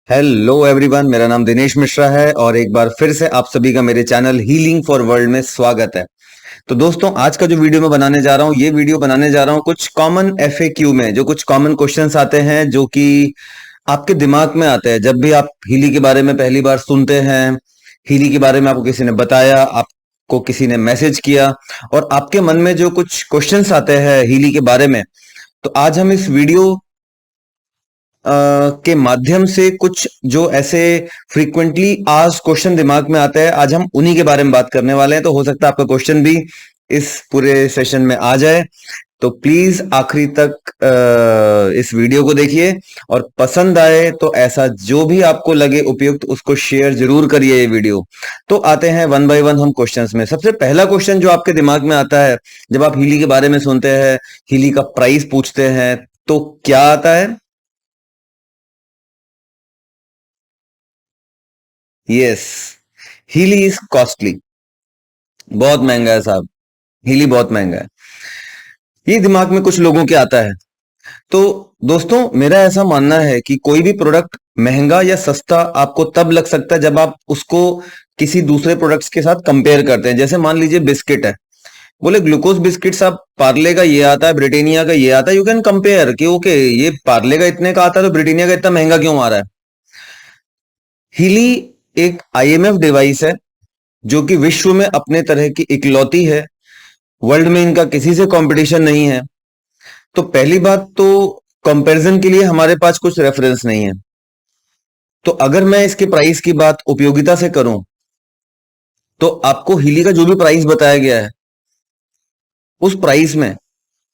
Hello everyone, मेरा नाम दिनेश मिश्रा है और एक बार फिर से आप सभी का मेरे चैनल हीलिंग फॉर वर्ल्ड में स्वागत है। तो दोस्तों, आज का जो वीडियो मैं बनाने जा रहा हूँ, ये वीडियो बनाने जा रहा हूँ कुछ कॉमन एफएक्यू में, जो कुछ कॉमन क्वेश्चंस आते हैं जो कि आपके दिमाग में आते हैं जब भी आप हीली के बारे में पहली बार सुनते हैं। हीली के बारे में आपको किसी ने बताया, आपको किसी ने मैसेज किया और आपके मन में जो कुछ क्वेश्चंस आते हैं हीली के बारे में, तो आज हम इस वीडियो के माध्यम से कुछ जो ऐसे फ्रीक्वेंटली आज क्वेश्चन दिमाग में आते हैं, आज हम उन्हीं के बारे में बात करने वाले हैं। तो हो सकता है आपका क्वेश्चन भी इस पूरे सेशन में आ जाए, तो प्लीज आखिरी तक इस वीडियो को देखिए और पसंद आए तो ऐसा जो भी आपको लगे उपयुक्त उसको शेयर जरूर करिए ये वीडियो। तो आते हैं वन बाय वन हम क्वेश्चंस में। सबसे पहला क्वेश्चन जो आपके दिमाग में आता है जब आप हीली के बारे में सुनते हैं, हीली का प्राइस पूछते हैं, तो क्या आता है? Yes, Healy is costly. बहुत महंगा है साहब, हीली बहुत महंगा है। ये दिमाग में कुछ लोगों के आता है। तो दोस्तों, मेरा ऐसा मानना है कि कोई भी प्रोडक्ट महंगा या सस्ता आपको तब लग सकता है जब आप उसको किसी दूसरे प्रोडक्ट्स के साथ कंपेयर करते हैं। जैसे मान लीजिए बिस्किट है, बोले ग्लूकोज बिस्किट साहब, पार्ले का ये आता है, ब्रिटानिया का ये आता है, यू कैन कंपेयर कि ओके, ये पार्ले का इतने का आता है तो ब्रिटानिया का इतना महंगा क्यों आ रहा है। हीली एक आईएमएफ डिवाइस है जो कि विश्व में अपने तरह की इकलौती है। वर्ल्ड में इनका किसी से कंपटीशन नहीं है। तो पहली बात तो कंपैरिजन के लिए हमारे पास कुछ रेफरेंस नहीं है। तो अगर मैं इसके प्राइस की बात उपयोगिता से करूं, तो आपको हीली का जो भी प्राइस बताया गया है उस प्राइस में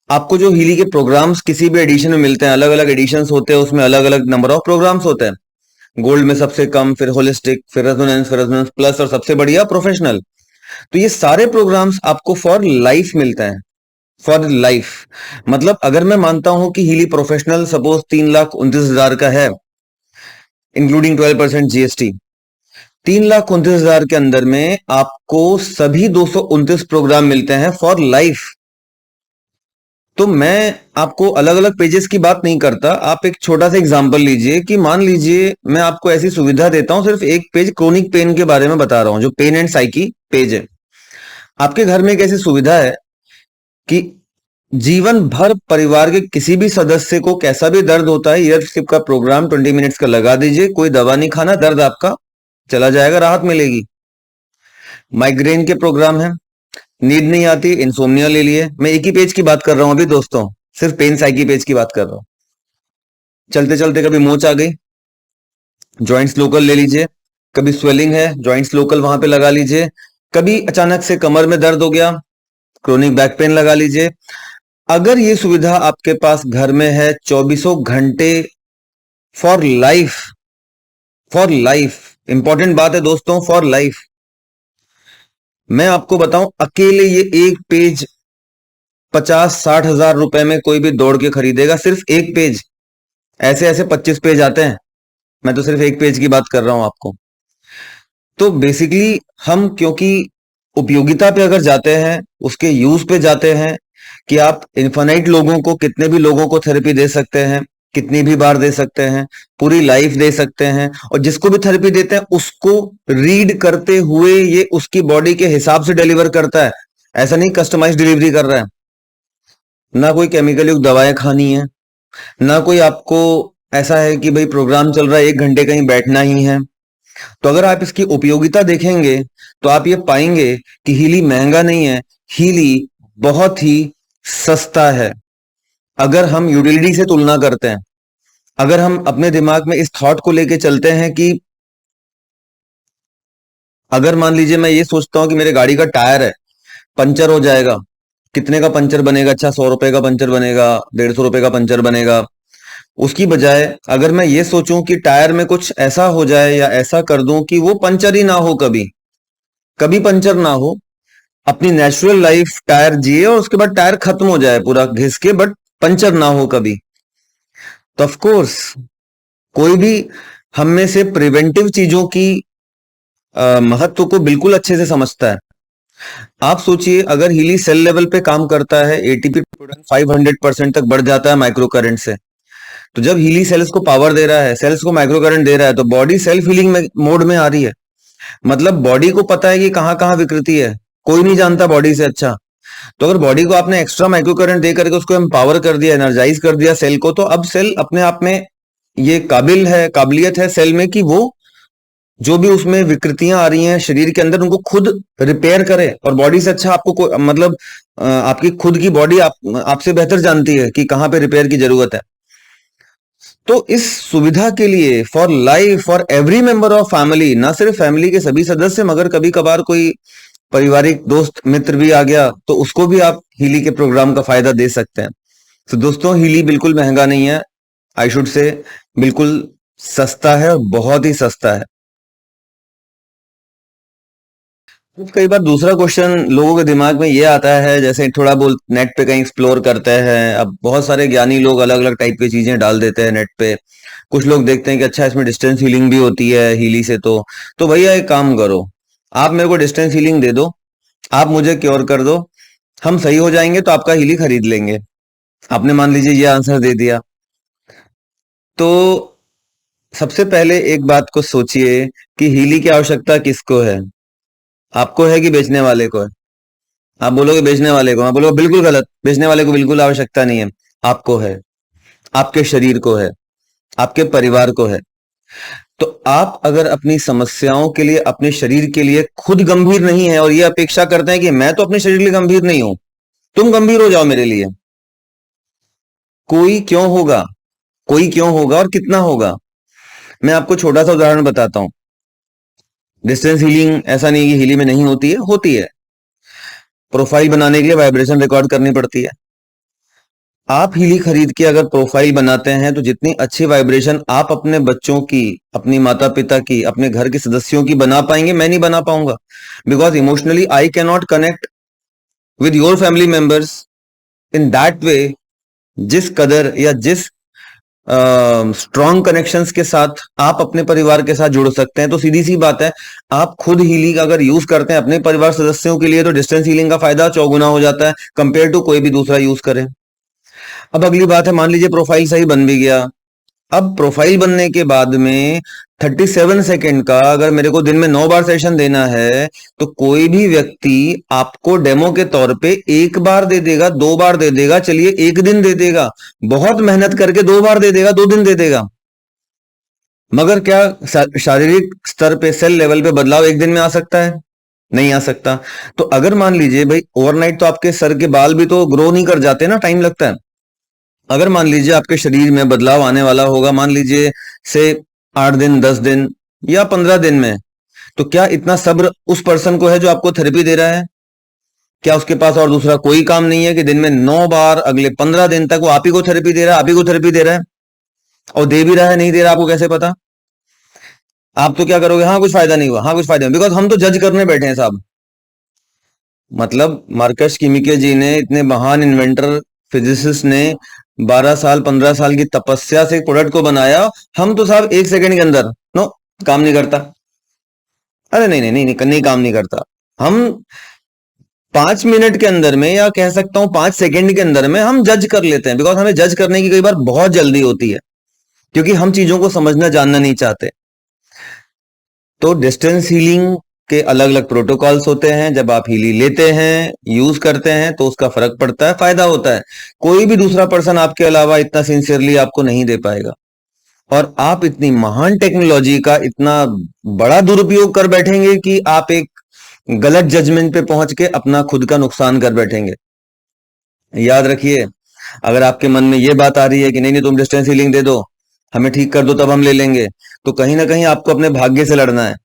आपको जो हीली के प्रोग्राम्स किसी भी एडिशन में मिलते हैं, अलग अलग एडिशंस होते हैं, उसमें अलग अलग नंबर ऑफ प्रोग्राम्स होते हैं। गोल्ड में सबसे कम, फिर होलिस्टिक, फिर रेजोनेंस प्लस और सबसे बढ़िया प्रोफेशनल। तो ये सारे प्रोग्राम्स आपको फॉर लाइफ मिलते हैं। फॉर लाइफ मतलब अगर मैं मानता हूं कि हीली प्रोफेशनल सपोज 3,29,000 का है, इंक्लूडिंग 12% जीएसटी, 3,29,000 के अंदर में आपको सभी 229 प्रोग्राम मिलते हैं फॉर लाइफ। तो मैं आपको अलग अलग पेजेस की बात नहीं करता। आप एक छोटा सा एग्जांपल लीजिए कि मान लीजिए मैं आपको ऐसी सुविधा देता हूं, सिर्फ एक पेज क्रोनिक पेन के बारे में बता रहा हूं, जो पेन एंड साइकी पेज है। आपके घर में एक ऐसी सुविधा है कि जीवन भर परिवार के किसी भी सदस्य को कैसा भी दर्द होता है, ईयर स्लिप का प्रोग्राम 20 मिनट्स का लगा दीजिए, कोई दवा नहीं खाना, दर्द आपका चला जाएगा, राहत मिलेगी। माइग्रेन के प्रोग्राम है, नींद नहीं आती, इंसोम्निया ले लिए। मैं एक ही पेज की बात कर रहा हूं अभी दोस्तों, सिर्फ पेन साइकी पेज की बात कर रहा हूं। चलते चलते कभी मोच आ गई, जॉइंट्स लोकल ले लीजिए। कभी स्वेलिंग है, जॉइंट्स लोकल वहां पे लगा लीजिए। कभी अचानक से कमर में दर्द हो गया, क्रोनिक बैक पेन लगा लीजिए। अगर ये सुविधा आपके पास घर में है 24 घंटे, for life, for life, important बात है दोस्तों, फॉर लाइफ। मैं आपको बताऊं, अकेले ये एक पेज 50-60 हजार रुपए में कोई भी दौड़ के खरीदेगा, सिर्फ एक पेज। ऐसे ऐसे 25 पेज आते हैं, मैं तो सिर्फ एक पेज की बात कर रहा हूं आपको। तो बेसिकली हम क्योंकि उपयोगिता पे अगर जाते हैं, उसके यूज पे जाते हैं कि आप इन्फानाइट लोगों को, कितने भी लोगों को थेरेपी दे सकते हैं, कितनी भी बार दे सकते हैं, पूरी लाइफ दे सकते हैं। और जिसको भी थेरेपी देते हैं उसको रीड करते हुए ये उसकी बॉडी के हिसाब से डिलीवर करता है। ऐसा नहीं कस्टमाइज डिलीवरी कर रहा है। ना कोई केमिकल युक्त दवाएं खानी है, ना कोई आपको ऐसा है कि भाई प्रोग्राम चल रहा है 1 घंटे कहीं बैठना ही है। तो अगर आप इसकी उपयोगिता देखेंगे तो आप ये पाएंगे कि हीली महंगा नहीं है, हीली बहुत ही सस्ता है। अगर हम यूटिलिटी से तुलना करते हैं, अगर हम अपने दिमाग में इस थॉट को लेके चलते हैं कि अगर मान लीजिए मैं ये सोचता हूं कि मेरे गाड़ी का टायर है, पंचर हो जाएगा, कितने का पंचर बनेगा? अच्छा, 100 रुपए का पंचर बनेगा, 150 रुपए का पंचर बनेगा। उसकी बजाय अगर मैं ये सोचूं कि टायर में कुछ ऐसा हो जाए या ऐसा कर दूं कि वो पंचर ही ना हो, कभी कभी पंचर ना हो, अपनी नेचुरल लाइफ टायर जिए और उसके बाद टायर खत्म हो जाए पूरा घिस के, बट पंचर ना हो कभी। तो ऑफ कोर्स कोई भी हम में से प्रिवेंटिव चीजों की महत्व को बिल्कुल अच्छे से समझता है। आप सोचिए, अगर हीली सेल लेवल पे काम करता है, एटीपी प्रोडक्शन 500% तक बढ़ जाता है माइक्रो करंट से, तो जब हीली सेल्स को पावर दे रहा है, सेल्स को माइक्रो करंट दे रहा है, तो बॉडी सेल्फ हीलिंग में मोड में आ रही है। मतलब बॉडी को पता है कि कहाँ कहाँ विकृति है, कोई नहीं जानता बॉडी से अच्छा। तो अगर बॉडी को आपने एक्स्ट्रा माइक्रो करंट दे करके उसको एम्पावर कर दिया, एनर्जाइज कर दिया सेल को, तो अब सेल अपने आप में ये काबिलियत है सेल में कि वो जो भी उसमें विकृतियां आ रही हैं शरीर के अंदर, उनको खुद रिपेयर करे। और बॉडी से अच्छा आपको मतलब आपकी खुद की बॉडी आपसे बेहतर जानती है कि कहाँ पे रिपेयर की जरूरत है। तो इस सुविधा के लिए for life, for every member of family, ना सिर्फ फैमिली के सभी सदस्य, मगर कभी कभार कोई पारिवारिक दोस्त मित्र भी आ गया तो उसको भी आप हीली के प्रोग्राम का फायदा दे सकते हैं। तो दोस्तों, हीली बिल्कुल महंगा नहीं है, आई शुड से बिल्कुल सस्ता है, और बहुत ही सस्ता है। तो कई बार दूसरा क्वेश्चन लोगों के दिमाग में ये आता है, जैसे थोड़ा बहुत नेट पे कहीं एक्सप्लोर करते हैं, अब बहुत सारे ज्ञानी लोग अलग अलग टाइप की चीजें डाल देते हैं नेट पे। कुछ लोग देखते हैं कि अच्छा इसमें डिस्टेंस हीलिंग भी होती है हीली से, तो भैया एक काम करो, आप मेरे को डिस्टेंस हीलिंग दे दो, आप मुझे क्योर कर दो, हम सही हो जाएंगे तो आपका हीली खरीद लेंगे। आपने मान लीजिए ये आंसर दे दिया। तो सबसे पहले एक बात को सोचिए कि हीली की आवश्यकता किसको है, आपको है कि बेचने वाले को है? आप बोलोगे बेचने वाले को, मैं बोलूंगा बिल्कुल गलत, बेचने वाले को बिल्कुल आवश्यकता नहीं है, आपको है, आपके शरीर को है, आपके परिवार को है। तो आप अगर अपनी समस्याओं के लिए, अपने शरीर के लिए खुद गंभीर नहीं है और ये अपेक्षा करते हैं कि मैं तो अपने शरीर के लिए गंभीर नहीं हूं, तुम गंभीर हो जाओ मेरे लिए, कोई क्यों होगा? कोई क्यों होगा और कितना होगा? मैं आपको छोटा सा उदाहरण बताता हूं। डिस्टेंस हीलिंग ऐसा नहीं कि हीलिंग में नहीं होती है, होती है। प्रोफाइल बनाने के लिए वाइब्रेशन रिकॉर्ड करनी पड़ती है। आप हीली खरीद के अगर प्रोफाइल बनाते हैं तो जितनी अच्छी वाइब्रेशन आप अपने बच्चों की, अपनी माता पिता की, अपने घर के सदस्यों की बना पाएंगे, मैं नहीं बना पाऊंगा। Because emotionally I can not connect with your family members in that way, जिस कदर या जिस स्ट्रॉन्ग कनेक्शंस के साथ आप अपने परिवार के साथ जुड़ सकते हैं। तो सीधी सी बात है, आप खुद हीलिंग अगर यूज करते हैं अपने परिवार सदस्यों के लिए, तो डिस्टेंस हीलिंग का फायदा चौगुना हो जाता है कंपेयर टू कोई भी दूसरा यूज करे। अब अगली बात है, मान लीजिए प्रोफाइल सही बन भी गया। अब प्रोफाइल बनने के बाद में 37 सेकेंड का अगर मेरे को दिन में 9 बार सेशन देना है, तो कोई भी व्यक्ति आपको डेमो के तौर पे 1 बार दे देगा, 2 बार दे देगा, चलिए 1 दिन दे देगा, बहुत मेहनत करके 2 बार दे देगा, 2 दिन दे देगा। मगर क्या शारीरिक स्तर पे, सेल लेवल पे बदलाव 1 दिन में आ सकता है? नहीं आ सकता। तो अगर मान लीजिए भाई ओवरनाइट तो आपके सर के बाल भी तो ग्रो नहीं कर जाते ना, टाइम लगता है। अगर मान लीजिए आपके शरीर में बदलाव आने वाला होगा, मान लीजिए से 8 दिन, 10 दिन या 15 दिन में, तो क्या इतना सब्र उस पर्सन को है जो आपको थेरेपी दे रहा है? क्या उसके पास और दूसरा कोई काम नहीं है कि दिन में 9 बार अगले 15 दिन तक वो आप ही को थेरेपी दे रहा है, आप ही को थेरेपी दे रहा है? और दे भी रहा है, नहीं दे रहा, आपको कैसे पता? आप तो क्या करोगे, हाँ कुछ फायदा नहीं हुआ, हाँ कुछ फायदा नहीं, बिकॉज हम तो जज करने बैठे हैं साहब। मतलब मार्कस किमिके जी ने, इतने महान इन्वेंटर, फिजिसिस्ट ने 12 साल 15 साल की तपस्या से एक प्रोडक्ट को बनाया, हम तो साहब 1 सेकंड के अंदर नो, काम नहीं करता। अरे नहीं नहीं नहीं नहीं, नहीं काम नहीं करता। हम 5 मिनट के अंदर में, या कह सकता हूं 5 सेकंड के अंदर में हम जज कर लेते हैं, बिकॉज हमें जज करने की कई बार बहुत जल्दी होती है, क्योंकि हम चीजों को समझना जानना नहीं चाहते। तो डिस्टेंस हीलिंग के अलग अलग प्रोटोकॉल्स होते हैं, जब आप हीली लेते हैं, यूज करते हैं, तो उसका फर्क पड़ता है, फायदा होता है। कोई भी दूसरा पर्सन आपके अलावा इतना सिंसियरली आपको नहीं दे पाएगा। और आप इतनी महान टेक्नोलॉजी का इतना बड़ा दुरुपयोग कर बैठेंगे कि आप एक गलत जजमेंट पे पहुंच के अपना खुद का नुकसान कर बैठेंगे। याद रखिए, अगर आपके मन में ये बात आ रही है कि नहीं नहीं तुम डिस्टेंस हीलिंग दे दो, हमें ठीक कर दो, तब हम ले लेंगे, तो कहीं ना कहीं आपको अपने भाग्य से लड़ना है।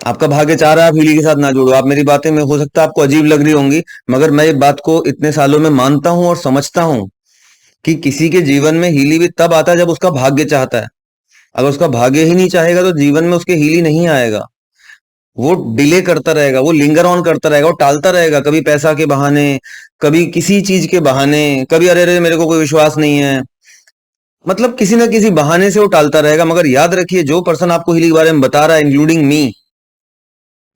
आपका भाग्य चाह रहा है आप हीली के साथ ना जुड़ो। आप मेरी बातें में हो सकता है आपको अजीब लग रही होंगी, मगर मैं ये बात को इतने सालों में मानता हूं और समझता हूं कि किसी के जीवन में हीली भी तब आता है जब उसका भाग्य चाहता है। अगर उसका भाग्य ही नहीं चाहेगा तो जीवन में उसके हीली नहीं आएगा। वो डिले करता रहेगा, वो लिंगर ऑन करता रहेगा, वो टालता रहेगा, कभी पैसा के बहाने, कभी किसी चीज के बहाने, कभी अरे अरे मेरे को कोई विश्वास नहीं है, मतलब किसी ना किसी बहाने से वो टालता रहेगा। मगर याद रखिए, जो पर्सन आपको हीलिंग के बारे में बता रहा है, इंक्लूडिंग मी,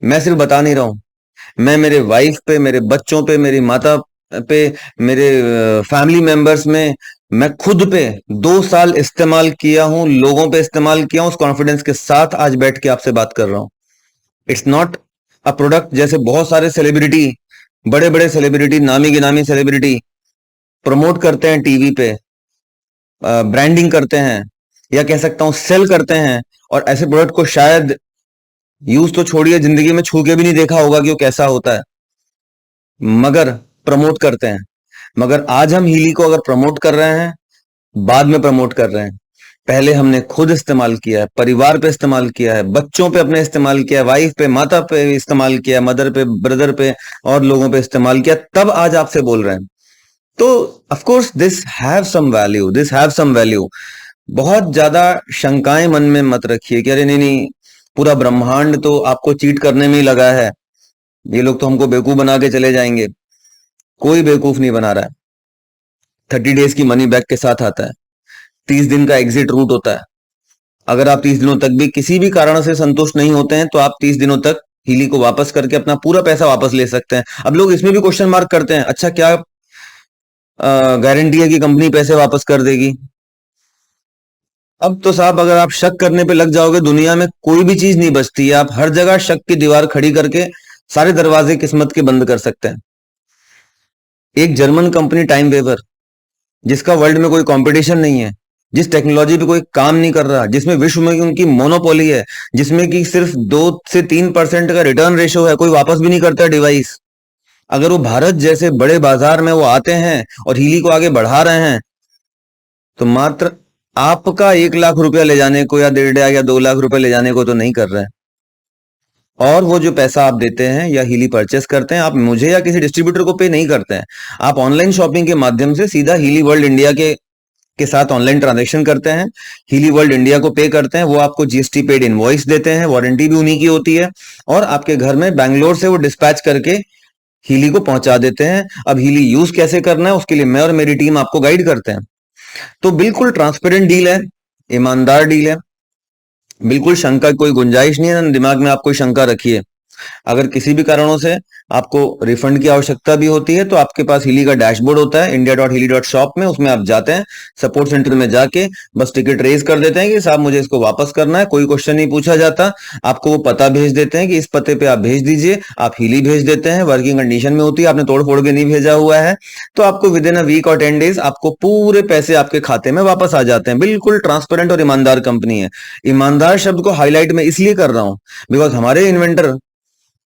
मैं सिर्फ बता नहीं रहा हूं, मैं मेरे वाइफ पे, मेरे बच्चों पे, मेरी माता पे, मेरे फैमिली मेंबर्स में मैं खुद पे 2 साल इस्तेमाल किया हूं, लोगों पे इस्तेमाल किया हूं, उस कॉन्फिडेंस के साथ आज बैठ के आपसे बात कर रहा हूं। इट्स नॉट अ प्रोडक्ट जैसे बहुत सारे सेलिब्रिटी, बड़े बड़े सेलिब्रिटी, नामी गिनामी सेलिब्रिटी प्रमोट करते हैं टीवी पे, ब्रांडिंग करते हैं, या कह सकता हूं सेल करते हैं, और ऐसे प्रोडक्ट को शायद यूज तो छोड़िए, जिंदगी में छू के भी नहीं देखा होगा कि वो कैसा होता है, मगर प्रमोट करते हैं। मगर आज हम हीली को अगर प्रमोट कर रहे हैं, बाद में प्रमोट कर रहे हैं, पहले हमने खुद इस्तेमाल किया है, परिवार पे इस्तेमाल किया है, बच्चों पे अपने इस्तेमाल किया है, वाइफ पे, माता पे इस्तेमाल किया, मदर पे, ब्रदर पे और लोगों पे इस्तेमाल किया, तब आज आपसे बोल रहे हैं। तो of course this have some value, this have some value. बहुत ज्यादा शंकाएं मन में मत रखिए कि अरे नहीं नहीं, पूरा ब्रह्मांड तो आपको चीट करने में ही लगा है, ये लोग तो हमको बेवकूफ बना के चले जाएंगे। कोई बेवकूफ नहीं बना रहा है। 30 डेज की मनी बैक के साथ आता है, 30 दिन का एग्जिट रूट होता है। अगर आप 30 दिनों तक भी किसी भी कारण से संतुष्ट नहीं होते हैं, तो आप 30 दिनों तक हीली को वापस करके अपना पूरा पैसा वापस ले सकते हैं। अब लोग इसमें भी क्वेश्चन मार्क करते हैं, अच्छा क्या गारंटी है कि कंपनी पैसे वापस कर देगी? अब तो साहब, अगर आप शक करने पे लग जाओगे, दुनिया में कोई भी चीज नहीं बचती है। आप हर जगह शक की दीवार खड़ी करके सारे दरवाजे किस्मत के बंद कर सकते हैं। एक जर्मन कंपनी टाइम वेवर, जिसका वर्ल्ड में कोई कंपटीशन नहीं है, जिस टेक्नोलॉजी पे कोई काम नहीं कर रहा, जिसमें विश्व में उनकी मोनोपोली है, जिसमें कि सिर्फ 2 से 3% का रिटर्न रेशो है, कोई वापस भी नहीं करता डिवाइस, अगर वो भारत जैसे बड़े बाजार में वो आते हैं और हीली को आगे बढ़ा रहे हैं, तो मात्र आपका 1 लाख रुपया ले जाने को या 1.5 या 2 लाख रुपए ले जाने को तो नहीं कर रहे हैं। और वो जो पैसा आप देते हैं या हीली परचेस करते हैं, आप मुझे या किसी डिस्ट्रीब्यूटर को पे नहीं करते हैं। आप ऑनलाइन शॉपिंग के माध्यम से सीधा हीली वर्ल्ड इंडिया के साथ ऑनलाइन ट्रांजैक्शन करते हैं, हीली वर्ल्ड इंडिया को पे करते हैं, वो आपको जीएसटी पेड इनवॉइस देते हैं, वारंटी भी उन्हीं की होती है, और आपके घर में बैंगलोर से वो डिस्पैच करके हीली को पहुंचा देते हैं। अब हीली यूज कैसे करना है, उसके लिए मैं और मेरी टीम आपको गाइड करते हैं। तो बिल्कुल ट्रांसपेरेंट डील है, ईमानदार डील है, बिल्कुल शंका की कोई गुंजाइश नहीं है, दिमाग में आप कोई शंका रखिए। अगर किसी भी कारणों से आपको रिफंड की आवश्यकता भी होती है, तो आपके पास हीली का डैशबोर्ड होता है india.healy.shop में, उसमें आप जाते हैं, सपोर्ट सेंटर में जाके बस टिकट रेज कर देते हैं कि साहब मुझे इसको वापस करना है, कोई क्वेश्चन नहीं पूछा जाता। आपको वो पता भेज देते हैं कि इस पते पे आप भेज दीजिए, आप हीली भेज देते हैं, वर्किंग कंडीशन में होती है, आपने तोड़ फोड़ के नहीं भेजा हुआ है, तो आपको विद इन अ वीक और 10 डेज आपको पूरे पैसे आपके खाते में वापस आ जाते हैं। बिल्कुल ट्रांसपेरेंट और ईमानदार कंपनी है। ईमानदार शब्द को हाईलाइट मैं इसलिए कर रहा हूं, बिकॉज हमारे इन्वेंटर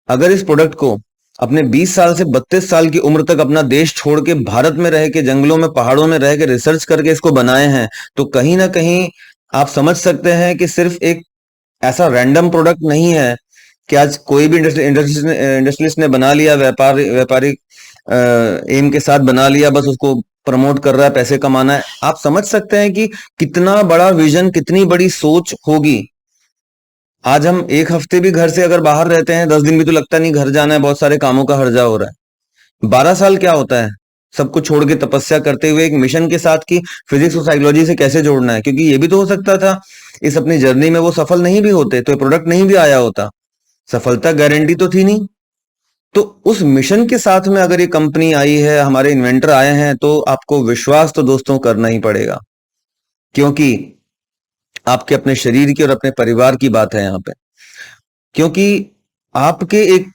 अगर इस प्रोडक्ट को अपने 20 साल से 32 साल की उम्र तक अपना देश छोड़ के भारत में रह के, जंगलों में, पहाड़ों में रह के रिसर्च करके इसको बनाए हैं, तो कहीं ना कहीं आप समझ सकते हैं कि सिर्फ एक ऐसा रैंडम प्रोडक्ट नहीं है कि आज कोई भी इंडस्ट्रियलिस्ट ने बना लिया, व्यापारिक एम के साथ बना लिया, बस उसको प्रमोट कर रहा है, पैसे कमाना है। आप समझ सकते हैं कि कितना बड़ा विजन, कितनी बड़ी सोच होगी। आज हम एक हफ्ते भी घर से अगर बाहर रहते हैं, 10 दिन भी तो लगता नहीं घर जाना है, बहुत सारे कामों का हर्जा हो रहा है। 12 साल क्या होता है, सब कुछ छोड़ के तपस्या करते हुए एक मिशन के साथ कि फिजिक्स और साइकोलॉजी से कैसे जोड़ना है, क्योंकि ये भी तो हो सकता था इस अपनी जर्नी में वो सफल नहीं भी होते, तो ये प्रोडक्ट नहीं भी आया होता, सफलता गारंटी तो थी नहीं। तो उस मिशन के साथ में अगर ये कंपनी आई है, हमारे इन्वेंटर आए हैं, तो आपको विश्वास तो दोस्तों करना ही पड़ेगा, क्योंकि आपके अपने शरीर की और अपने परिवार की बात है यहाँ पे। क्योंकि आपके एक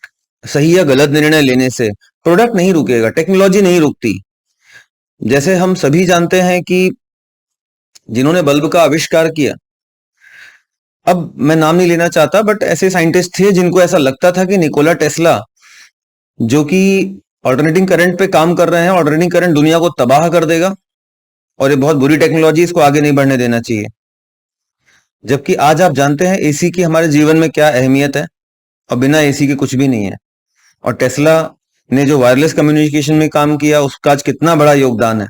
सही या गलत निर्णय लेने से प्रोडक्ट नहीं रुकेगा, टेक्नोलॉजी नहीं रुकती। जैसे हम सभी जानते हैं कि जिन्होंने बल्ब का आविष्कार किया, अब मैं नाम नहीं लेना चाहता, बट ऐसे साइंटिस्ट थे जिनको ऐसा लगता था कि निकोला टेस्ला, जो कि ऑल्टरनेटिंग करंट पे काम कर रहे हैं, ऑल्टरनेटिंग करंट दुनिया को तबाह कर देगा और ये बहुत बुरी टेक्नोलॉजी, इसको आगे नहीं बढ़ने देना चाहिए। जबकि आज आप जानते हैं एसी की हमारे जीवन में क्या अहमियत है, और बिना एसी के कुछ भी नहीं है। और टेस्ला ने जो वायरलेस कम्युनिकेशन में काम किया, उसका आज कितना बड़ा योगदान है।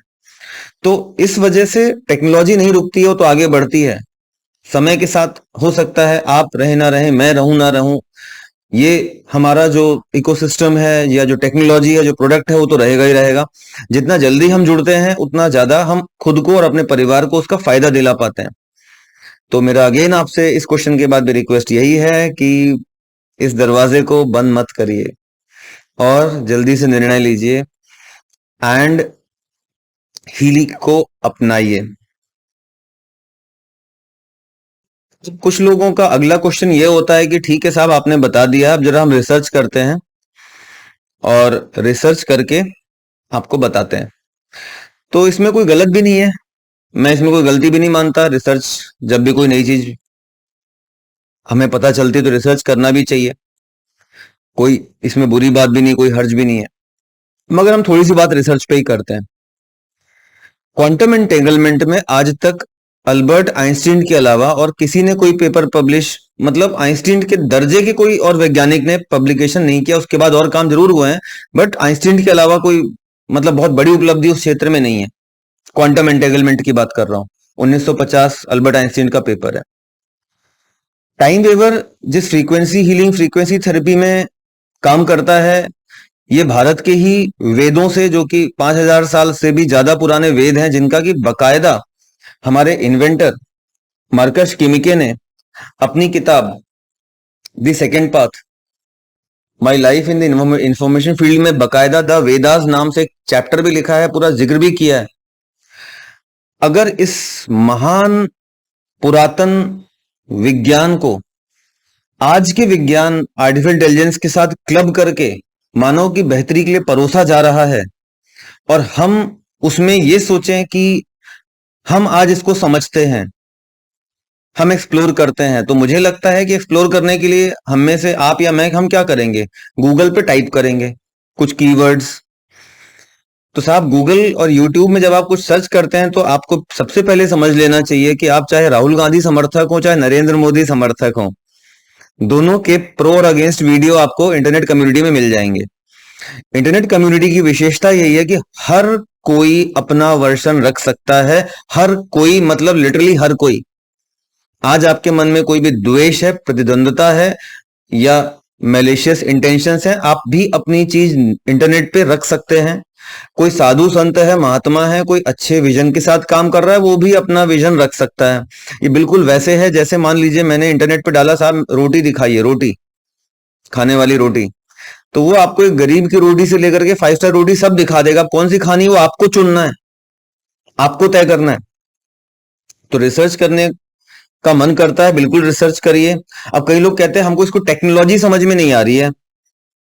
तो इस वजह से टेक्नोलॉजी नहीं रुकती है, वो तो आगे बढ़ती है। समय के साथ हो सकता है आप रहे ना रहे, मैं रहूं ना रहूं, ये हमारा जो इकोसिस्टम है या जो टेक्नोलॉजी है, जो प्रोडक्ट है, वो तो रहेगा ही रहेगा। जितना जल्दी हम जुड़ते हैं, उतना ज्यादा हम खुद को और अपने परिवार को उसका फायदा दिला पाते हैं। तो मेरा अगेन आपसे इस क्वेश्चन के बाद मेरी रिक्वेस्ट यही है कि इस दरवाजे को बंद मत करिए और जल्दी से निर्णय लीजिए। एंड हीलिंग को अपनाइए। तो कुछ लोगों का अगला क्वेश्चन ये होता है कि ठीक है साहब, आपने बता दिया, अब जरा हम रिसर्च करते हैं और रिसर्च करके आपको बताते हैं। तो इसमें कोई गलत भी नहीं है, मैं इसमें कोई गलती भी नहीं मानता। रिसर्च, जब भी कोई नई चीज हमें पता चलती है तो रिसर्च करना भी चाहिए, कोई इसमें बुरी बात भी नहीं, कोई हर्ज भी नहीं है। मगर हम थोड़ी सी बात रिसर्च पे ही करते हैं। क्वांटम एंटेंगलमेंट में आज तक अल्बर्ट आइंस्टीन के अलावा और किसी ने कोई पेपर पब्लिश, मतलब आइंस्टीन के दर्जे के कोई और वैज्ञानिक ने पब्लिकेशन नहीं किया। उसके बाद और काम जरूर हुए हैं, बट आइंस्टीन के अलावा कोई मतलब बहुत बड़ी उपलब्धि उस क्षेत्र में नहीं है। क्वांटम एंटेंगलमेंट की बात कर रहा हूं, 1950 अल्बर्ट आइंस्टीन का पेपर है। टाइम वेवर जिस फ्रीक्वेंसी हीलिंग फ्रीक्वेंसी थेरेपी में काम करता है, ये भारत के ही वेदों से, जो कि 5000 साल से भी ज्यादा पुराने वेद हैं, जिनका कि बकायदा हमारे इन्वेंटर मार्कस किमिके ने अपनी किताब the second path, my life in the information field में बकायदा द वेदास नाम से एक चैप्टर भी लिखा है, पूरा जिक्र भी किया है। अगर इस महान पुरातन विज्ञान को आज के विज्ञान आर्टिफिशियल इंटेलिजेंस के साथ क्लब करके मानव की बेहतरी के लिए परोसा जा रहा है, और हम उसमें ये सोचें कि हम आज इसको समझते हैं, हम एक्सप्लोर करते हैं, तो मुझे लगता है कि एक्सप्लोर करने के लिए हम में से आप या मैं, हम क्या करेंगे, गूगल पे टाइप करेंगे कुछ कीवर्ड्स। तो साहब, गूगल और यूट्यूब में जब आप कुछ सर्च करते हैं तो आपको सबसे पहले समझ लेना चाहिए कि आप चाहे राहुल गांधी समर्थक हो, चाहे नरेंद्र मोदी समर्थक हो, दोनों के प्रो और अगेंस्ट वीडियो आपको इंटरनेट कम्युनिटी में मिल जाएंगे। इंटरनेट कम्युनिटी की विशेषता यही है कि हर कोई अपना वर्जन रख सकता है। हर कोई मतलब लिटरली हर कोई। आज आपके मन में कोई भी द्वेष है, प्रतिद्वंदता है या मैलिशियस इंटेंशंस है, आप भी अपनी चीज इंटरनेट पे रख सकते हैं। कोई साधु संत है, महात्मा है, कोई अच्छे विजन के साथ काम कर रहा है, वो भी अपना विजन रख सकता है। ये बिल्कुल वैसे है जैसे मान लीजिए मैंने इंटरनेट पे डाला, साहब रोटी दिखाइए, रोटी खाने वाली रोटी, तो वो आपको एक गरीब की रोटी से लेकर के 5 स्टार रोटी सब दिखा देगा। कौन सी खानी है वो आपको चुनना है, आपको तय करना है। तो रिसर्च करने का मन करता है, बिल्कुल रिसर्च करिए। अब कई लोग कहते हैं हमको इसको टेक्नोलॉजी समझ में नहीं आ रही है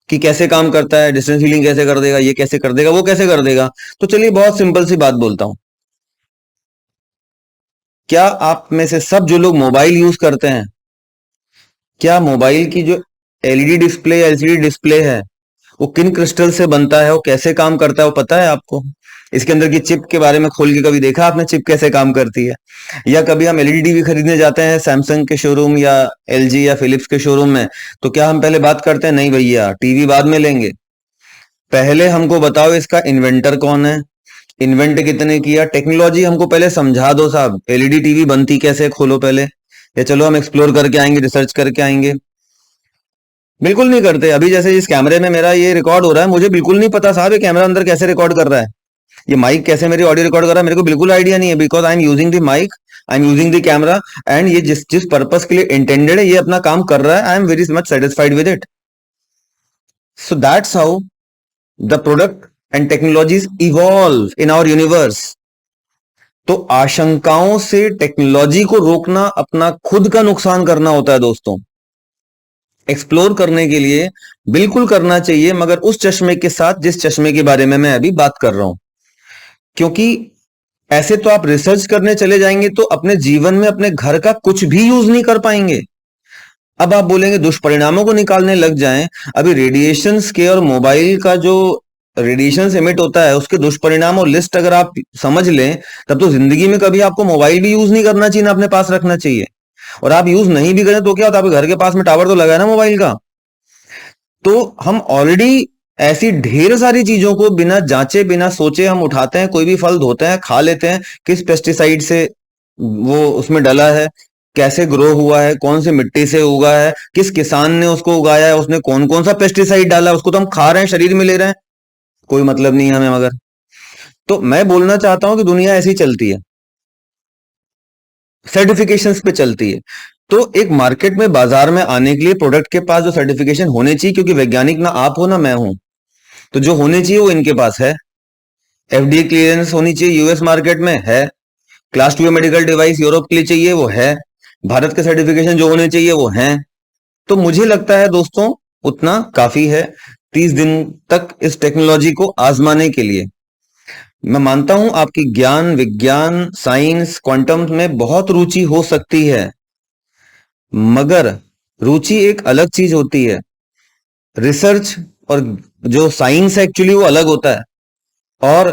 कि कैसे काम करता है, डिस्टेंस हीलिंग कैसे कर देगा, ये कैसे कर देगा, वो कैसे कर देगा। तो चलिए बहुत सिंपल सी बात बोलता हूं। क्या आप में से सब जो लोग मोबाइल यूज करते हैं, क्या मोबाइल की जो एलईडी डिस्प्ले, एलसीडी डिस्प्ले है, वो किन क्रिस्टल से बनता है, वो कैसे काम करता है, वो पता है आपको? इसके अंदर की चिप के बारे में खोल के कभी देखा आपने, चिप कैसे काम करती है? या कभी हम एलईडी टीवी खरीदने जाते हैं सैमसंग के शोरूम या एलजी या फिलिप्स के शोरूम में, तो क्या हम पहले बात करते हैं, नहीं भैया टीवी बाद में लेंगे, पहले हमको बताओ इसका इन्वेंटर कौन है, इन्वेंट कितने किया, टेक्नोलॉजी हमको पहले समझा दो साहब। एलईडी टीवी बनती कैसे है, खोलो पहले, या चलो हम एक्सप्लोर करके आएंगे, रिसर्च करके आएंगे। बिल्कुल नहीं करते। अभी जैसे इस कैमरे में मेरा ये रिकॉर्ड हो रहा है, मुझे बिल्कुल नहीं पता साहब ये कैमरा अंदर कैसे रिकॉर्ड कर रहा है, ये माइक कैसे मेरी ऑडियो रिकॉर्ड कर रहा है, मेरे को बिल्कुल आइडिया नहीं है। Because I am using the mic, I am using the camera, and ये जिस जिस पर्पस के लिए इंटेंडेड है, ये अपना काम कर रहा है। I am very much satisfied with it. So that's how the product and technologies evolve in our universe. तो आशंकाओं से टेक्नोलॉजी को रोकना अपना खुद का नुकसान करना होता है दोस्तों। एक्सप्लोर करने के लिए बिल्कुल करना चाहिए, मगर उस चश्मे के साथ जिस चश्मे के बारे में मैं अभी बात कर रहा हूं। क्योंकि ऐसे तो आप रिसर्च करने चले जाएंगे तो अपने जीवन में अपने घर का कुछ भी यूज नहीं कर पाएंगे। अब आप बोलेंगे दुष्परिणामों को निकालने लग जाएं। अभी रेडिएशंस के और मोबाइल का जो रेडिएशन एमिट होता है, उसके दुष्परिणाम और लिस्ट अगर आप समझ लें, तब तो जिंदगी में कभी आपको मोबाइल भी यूज नहीं करना चाहिए, ना अपने पास रखना चाहिए। और आप यूज नहीं भी करें तो क्या होता है, आपके घर के पास में टावर तो लगा है ना मोबाइल का। तो हम ऑलरेडी ऐसी ढेर सारी चीजों को बिना जांचे बिना सोचे हम उठाते हैं, कोई भी फल धोते हैं, खा लेते हैं, किस पेस्टिसाइड से वो उसमें डला है, कैसे ग्रो हुआ है, कौन सी मिट्टी से उगा है, किस किसान ने उसको उगाया है, उसने कौन कौन सा पेस्टिसाइड डाला है, उसको तो हम खा रहे हैं, शरीर में ले रहे हैं, कोई मतलब नहीं है हमें। मगर तो मैं बोलना चाहता हूं कि दुनिया ऐसी चलती है, सर्टिफिकेशंस पे चलती है। तो एक मार्केट में, बाजार में आने के लिए प्रोडक्ट के पास जो सर्टिफिकेशन होने चाहिए, क्योंकि वैज्ञानिक ना आप हो ना मैं हूं, तो जो होने चाहिए वो इनके पास है। FDA क्लियरेंस होनी चाहिए यूएस मार्केट में, है। क्लास 2 मेडिकल डिवाइस यूरोप के लिए चाहिए, वो है। भारत के सर्टिफिकेशन जो होने चाहिए वो हैं। तो मुझे लगता है दोस्तों उतना काफी है 30 दिन तक इस टेक्नोलॉजी को आजमाने के लिए। मैं मानता हूं आपकी ज्ञान, विज्ञान, साइंस, क्वांटम में बहुत रुचि हो सकती है, मगर रुचि एक अलग चीज होती है। रिसर्च और जो साइंस है एक्चुअली वो अलग होता है। और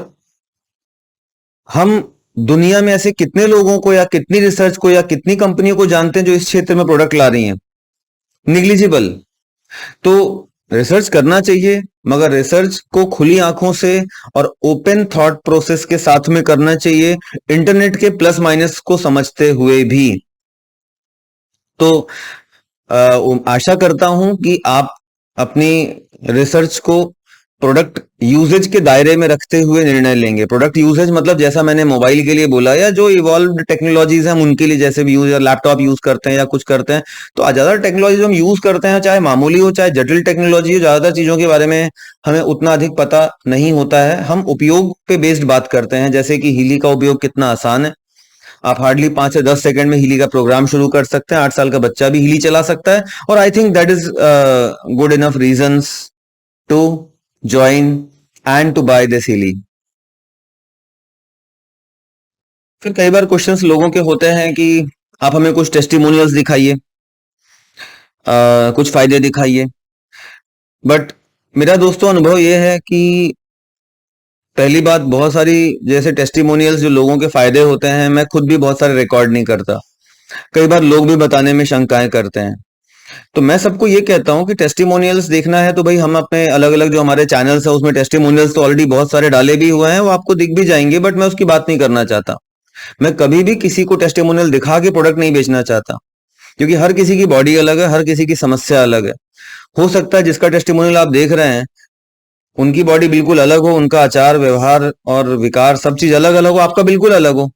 हम दुनिया में ऐसे कितने लोगों को या कितनी रिसर्च को या कितनी कंपनियों को जानते हैं जो इस क्षेत्र में प्रोडक्ट ला रही हैं? निग्लिजिबल। तो रिसर्च करना चाहिए, मगर रिसर्च को खुली आंखों से और ओपन थॉट प्रोसेस के साथ में करना चाहिए, इंटरनेट के प्लस माइनस को समझते हुए भी। तो आशा करता हूं कि आप अपनी रिसर्च को प्रोडक्ट यूजेज के दायरे में रखते हुए निर्णय लेंगे। प्रोडक्ट यूजेज मतलब जैसा मैंने मोबाइल के लिए बोला, या जो इवॉल्व्ड टेक्नोलॉजीज हैं उनके लिए, जैसे भी यूज, या लैपटॉप यूज करते हैं या कुछ करते हैं, तो ज्यादा टेक्नोलॉजी जो हम यूज करते हैं, चाहे मामूली हो चाहे जटिल टेक्नोलॉजी हो, ज्यादातर चीजों के बारे में हमें उतना अधिक पता नहीं होता है। हम उपयोग पे बेस्ड बात करते हैं, जैसे कि हीली का उपयोग कितना आसान है। आप हार्डली 5 से 10 सेकंड में हीली का प्रोग्राम शुरू कर सकते हैं, 8 साल का बच्चा भी हीली चला सकता है। और I think that is good enough reasons to join and to buy this हीली। फिर कई बार क्वेश्चंस लोगों के होते हैं कि आप हमें कुछ टेस्टिमोनियल्स दिखाइए, कुछ फायदे दिखाइए। बट मेरा दोस्तों अनुभव यह है कि पहली बात, बहुत सारी जैसे टेस्टिमोनियल्स जो लोगों के फायदे होते हैं, मैं खुद भी बहुत सारे रिकॉर्ड नहीं करता। कई बार लोग भी बताने में शंकाएं करते हैं। तो मैं सबको ये कहता हूं कि टेस्टिमोनियल्स देखना है तो भाई हम अपने अलग अलग जो हमारे चैनल्स है उसमें टेस्टिमोनियल्स तो ऑलरेडी बहुत सारे डाले भी हुए हैं, वो आपको दिख भी जाएंगे, बट मैं उसकी बात नहीं करना चाहता। मैं कभी भी किसी को टेस्टिमोनियल दिखा के प्रोडक्ट नहीं बेचना चाहता, क्योंकि हर किसी की बॉडी अलग है, हर किसी की समस्या अलग है। हो सकता है जिसका टेस्टिमोनियल आप देख रहे हैं उनकी बॉडी बिल्कुल अलग हो, उनका आचार व्यवहार और विकार सब चीज अलग अलग हो, आपका बिल्कुल अलग हो।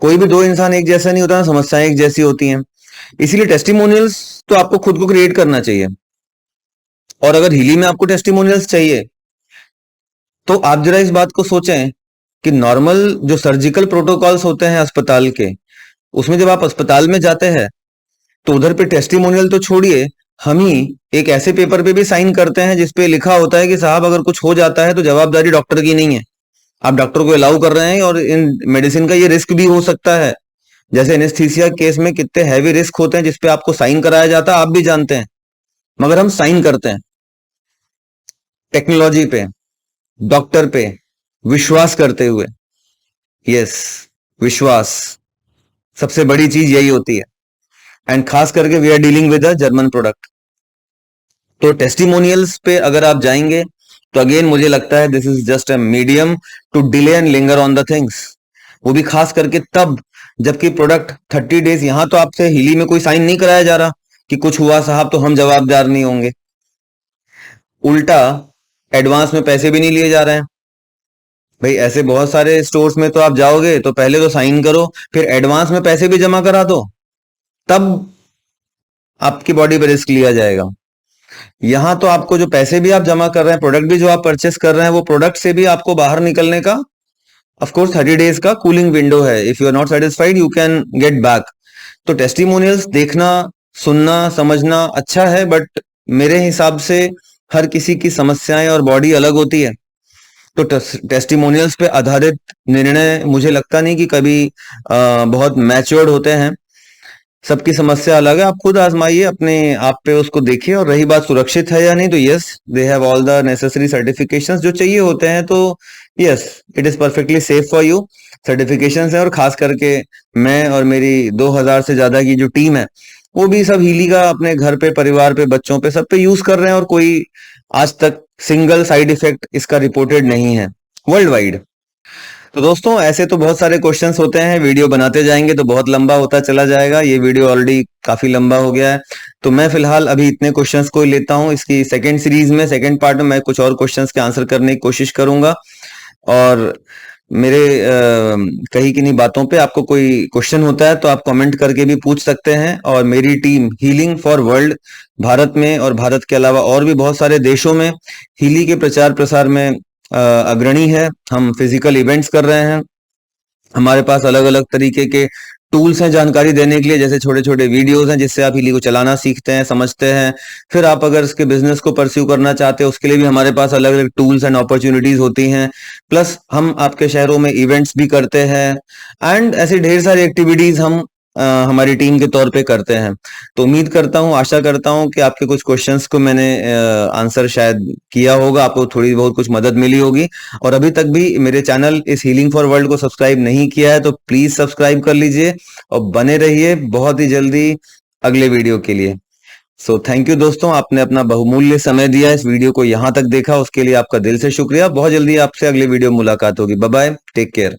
कोई भी दो इंसान एक जैसा नहीं होता ना, समस्याएं एक जैसी होती हैं। इसीलिए टेस्टिमोनियल्स तो आपको खुद को क्रिएट करना चाहिए। और अगर हिली में आपको टेस्टिमोनियल्स चाहिए तो आप जरा इस बात को सोचें कि नॉर्मल जो सर्जिकल प्रोटोकॉल्स होते हैं अस्पताल के, उसमें जब आप अस्पताल में जाते हैं तो उधर पे टेस्टिमोनियल तो छोड़िए, हम ही एक ऐसे पेपर पे भी साइन करते हैं जिसपे लिखा होता है कि साहब अगर कुछ हो जाता है तो जवाबदारी डॉक्टर की नहीं है। आप डॉक्टर को अलाउ कर रहे हैं और इन मेडिसिन का ये रिस्क भी हो सकता है। जैसे एनेस्थीसिया केस में कितने हैवी रिस्क होते हैं जिसपे आपको साइन कराया जाता है, आप भी जानते हैं, मगर हम साइन करते हैं। टेक्नोलॉजी पे, डॉक्टर पे विश्वास करते हुए। यस, विश्वास सबसे बड़ी चीज यही होती है। एंड खास करके we are dealing with a German product. तो टेस्टिमोनियल्स पे अगर आप जाएंगे तो अगेन मुझे लगता है this is just a medium to delay and linger on the things. वो भी खास करके तब जबकि प्रोडक्ट 30 डेज, यहां तो आपसे हिली में कोई साइन नहीं कराया जा रहा कि कुछ हुआ साहब तो हम जवाबदार नहीं होंगे। उल्टा एडवांस में पैसे भी नहीं लिए जा रहे हैं। भाई ऐसे बहुत सारे स्टोर्स में तो आप जाओगे तो पहले तो साइन करो, फिर एडवांस में पैसे भी जमा करा दो, तब आपकी बॉडी पे रिस्क लिया जाएगा। यहां तो आपको जो पैसे भी आप जमा कर रहे हैं, प्रोडक्ट भी जो आप परचेस कर रहे हैं, वो प्रोडक्ट से भी आपको बाहर निकलने का ऑफ कोर्स 30 डेज का कूलिंग विंडो है। If you are not satisfied you can get back. तो टेस्टिमोनियल्स देखना, सुनना, समझना अच्छा है, बट मेरे हिसाब से हर किसी की समस्याएं और बॉडी अलग होती है। तो टेस्टिमोनियल्स पे आधारित निर्णय मुझे लगता नहीं कि कभी बहुत मैच्योर्ड होते हैं। सबकी समस्या अलग है, आप खुद आजमाइए, अपने आप पे उसको देखिए। और रही बात सुरक्षित है या नहीं, तो yes, they have all the necessary certifications जो चाहिए होते हैं। तो yes, it is perfectly safe for you. Certifications है, और खास करके मैं और मेरी 2000 से ज्यादा की जो टीम है वो भी सब हीली का अपने घर पे, परिवार पे, बच्चों पे, सब पे यूज कर रहे हैं, और कोई आज तक सिंगल साइड इफेक्ट इसका रिपोर्टेड नहीं है वर्ल्ड वाइड। तो दोस्तों ऐसे तो बहुत सारे क्वेश्चंस होते हैं, वीडियो बनाते जाएंगे तो बहुत लंबा होता चला जाएगा। ये वीडियो ऑलरेडी काफी लंबा हो गया है, तो मैं फिलहाल अभी इतने क्वेश्चंस को ही लेता हूं। इसकी सेकंड सीरीज में, सेकंड पार्ट में मैं कुछ और क्वेश्चंस के आंसर करने की कोशिश करूंगा। और मेरे कही किन्हीं बातों पे आपको कोई क्वेश्चन होता है तो आप कमेंट करके भी पूछ सकते हैं। और मेरी team healing for world, Bharat में और भारत के अलावा और भी बहुत सारे देशों में हीली के प्रचार प्रसार में अग्रणी है। हम फिजिकल इवेंट्स कर रहे हैं, हमारे पास अलग अलग तरीके के टूल्स हैं जानकारी देने के लिए, जैसे छोटे छोटे वीडियोस हैं जिससे आप हीली को चलाना सीखते हैं, समझते हैं। फिर आप अगर इसके बिजनेस को परस्यू करना चाहते हैं उसके लिए भी हमारे पास अलग अलग टूल्स एंड अपॉर्चुनिटीज होती हैं। प्लस हम आपके शहरों में इवेंट्स भी करते हैं एंड ऐसी ढेर सारी एक्टिविटीज हम हमारी टीम के तौर पे करते हैं। तो उम्मीद करता हूँ, आशा करता हूँ कि आपके कुछ क्वेश्चंस को मैंने आंसर शायद किया होगा, आपको थोड़ी बहुत कुछ मदद मिली होगी। और अभी तक भी मेरे चैनल इस हीलिंग फॉर वर्ल्ड को सब्सक्राइब नहीं किया है तो प्लीज सब्सक्राइब कर लीजिए और बने रहिए बहुत ही जल्दी अगले वीडियो के लिए। सो थैंक यू दोस्तों, आपने अपना बहुमूल्य समय दिया, इस वीडियो को यहां तक देखा उसके लिए आपका दिल से शुक्रिया। बहुत जल्दी आपसे अगले वीडियो में मुलाकात होगी। Bye bye, take care.